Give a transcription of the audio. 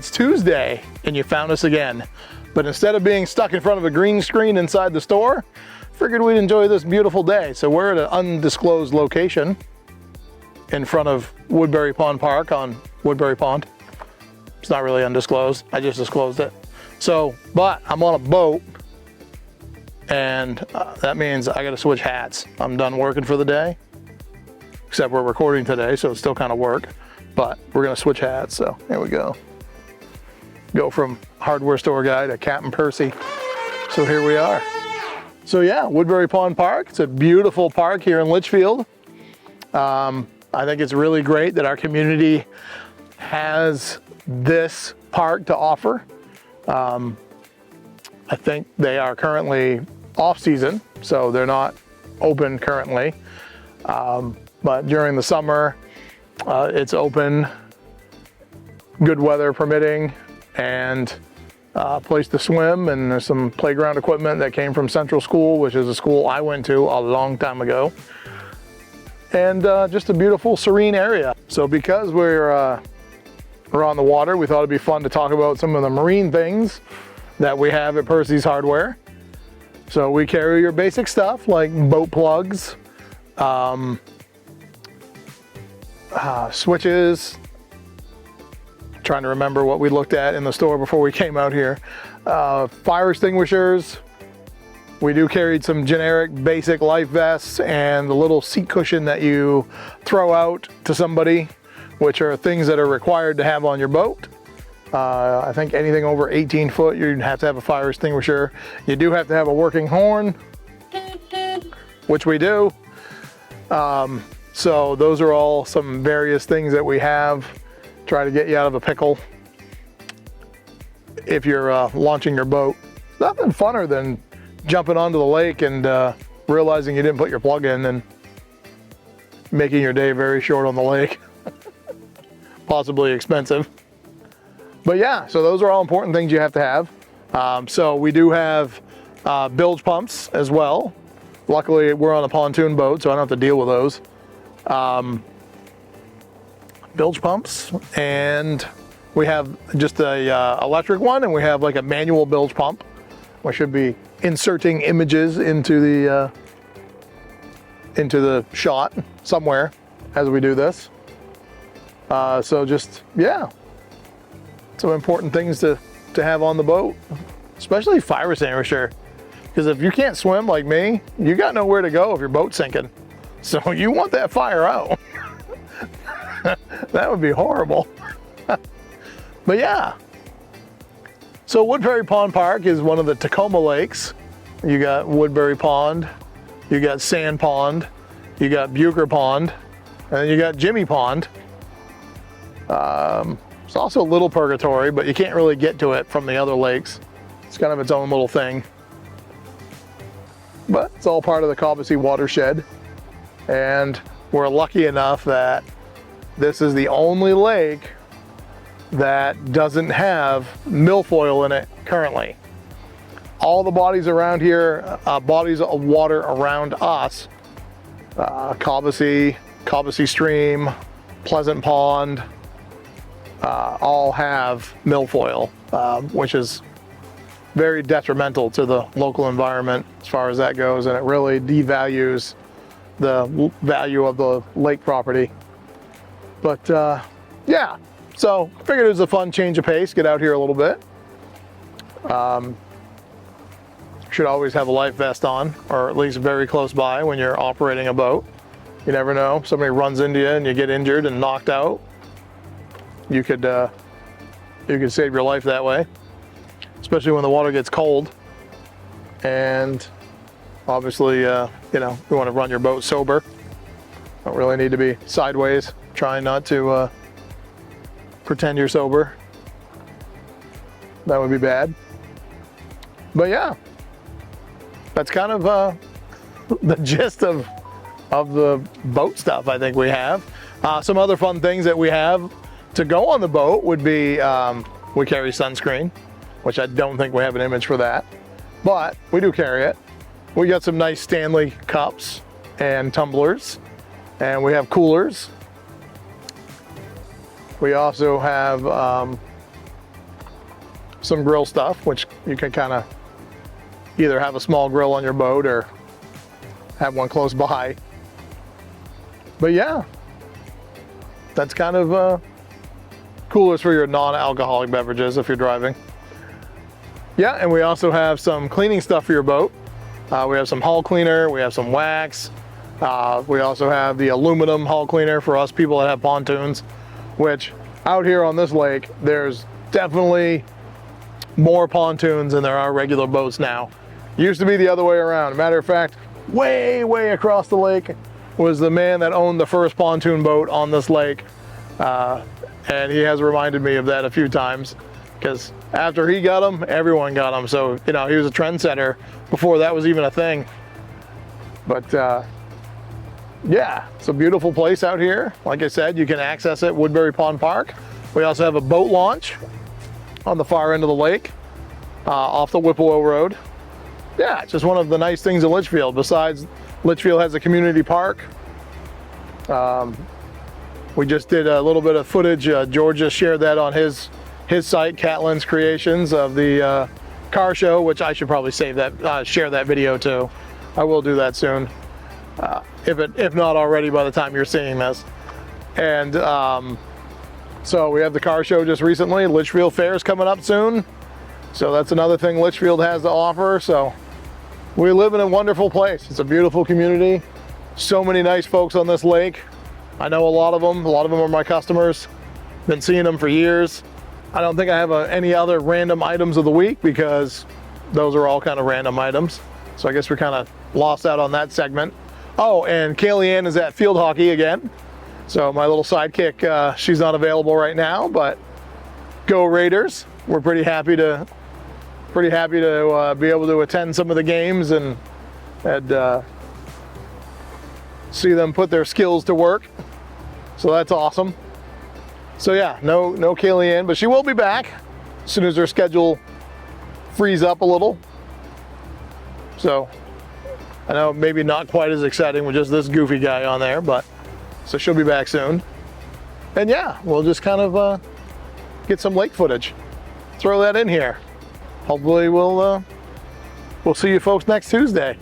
It's Tuesday and you found us again. But instead of being stuck in front of a green screen inside the store, figured we'd enjoy this beautiful day. So we're at an undisclosed location in front of Woodbury Pond Park on Woodbury Pond. It's not really undisclosed, I just disclosed it. So, but I'm on a boat and that means I gotta switch hats. I'm done working for the day, except we're recording today, so it's still kind of work, but we're gonna switch hats, so here we go. Go from hardware store guy to Captain Percy. So here we are. So yeah, Woodbury Pond Park. It's a beautiful park here in Litchfield. I think it's really great that our community has this park to offer. I think they are currently off season, so they're not open currently. But during the summer, it's open, good weather permitting, and a place to swim, and there's some playground equipment that came from Central School, which is a school I went to a long time ago. And just a beautiful, serene area. So because we're on the water, we thought it'd be fun to talk about some of the marine things that we have at Percy's Hardware. So we carry your basic stuff like boat plugs, switches, trying to remember what we looked at in the store before we came out here. Fire extinguishers. We do carry some generic basic life vests and the little seat cushion that you throw out to somebody, which are things that are required to have on your boat. I think anything over 18 foot, you'd have to have a fire extinguisher. You do have to have a working horn, which we do. So those are all some various things that we have. Try to get you out of a pickle if you're launching your boat. Nothing funner than jumping onto the lake and realizing you didn't put your plug in and making your day very short on the lake. Possibly expensive. But yeah, so those are all important things you have to have. So we do have bilge pumps as well. Luckily we're on a pontoon boat, so I don't have to deal with those. Bilge pumps, and we have just a electric one, and we have like a manual bilge pump. We should be inserting images into the shot somewhere as we do this. So just, yeah, some important things to have on the boat, especially fire extinguisher, because if you can't swim like me, you got nowhere to go if your boat's sinking. So you want that fire out. That would be horrible. But yeah. So Woodbury Pond Park is one of the Tacoma lakes. You got Woodbury Pond, you got Sand Pond, you got Bucher Pond, and then you got Jimmy Pond. It's also Little Purgatory, but you can't really get to it from the other lakes. It's kind of its own little thing. But it's all part of the Cobbossee watershed. And we're lucky enough that this is the only lake that doesn't have milfoil in it currently. All the bodies around here, bodies of water around us, Cobbossee Stream, Pleasant Pond, all have milfoil, which is very detrimental to the local environment as far as that goes, and it really devalues the value of the lake property. But yeah, so I figured it was a fun change of pace, get out here a little bit. Should always have a life vest on, or at least very close by when you're operating a boat. You never know, somebody runs into you and you get injured and knocked out. You could save your life that way, especially when the water gets cold. And obviously, you know, you want to run your boat sober. Don't really need to be sideways, trying not to pretend you're sober. That would be bad. But yeah, that's kind of the gist of the boat stuff I think we have. Some other fun things that we have to go on the boat would be, we carry sunscreen, which I don't think we have an image for that, but we do carry it. We got some nice Stanley cups and tumblers, and we have coolers. We also have some grill stuff, which you can kind of either have a small grill on your boat or have one close by. But yeah, that's kind of coolers for your non-alcoholic beverages if you're driving. Yeah, and we also have some cleaning stuff for your boat. We have some hull cleaner, we have some wax. We also have the aluminum hull cleaner for us people that have pontoons, which out here on this lake, there's definitely more pontoons than there are regular boats now. Used to be the other way around. Matter of fact, way across the lake was the man that owned the first pontoon boat on this lake. And he has reminded me of that a few times, because after he got them, everyone got them. So, you know, he was a trendsetter before that was even a thing. But yeah, it's a beautiful place out here. Like I said, you can access it, Woodbury Pond Park. We also have a boat launch on the far end of the lake, off the Whipple Road. Yeah, it's just one of the nice things in Litchfield. Besides, Litchfield has a community park. We just did a little bit of footage. George just shared that on his site, Catlin's Creations, of the car show, which I should probably save that, share that video too. I will do that soon, if not already by the time you're seeing this. And so we have the car show just recently. Litchfield Fair's coming up soon, so that's another thing Litchfield has to offer. So we live in a wonderful place. It's a beautiful community. So many nice folks on this lake. I know a lot of them. A lot of them are my customers. Been seeing them for years. I don't think I have any other random items of the week, because those are all kind of random items. So I guess we're kind of lost out on that segment. Oh, and Kaylee Ann is at field hockey again. So my little sidekick, she's not available right now, but go Raiders. We're pretty happy to be able to attend some of the games and see them put their skills to work. So that's awesome. So yeah, no Kaylee Ann, but she will be back as soon as her schedule frees up a little. So I know maybe not quite as exciting with just this goofy guy on there, but so she'll be back soon. And yeah, we'll just kind of get some lake footage, throw that in here. Hopefully we'll see you folks next Tuesday.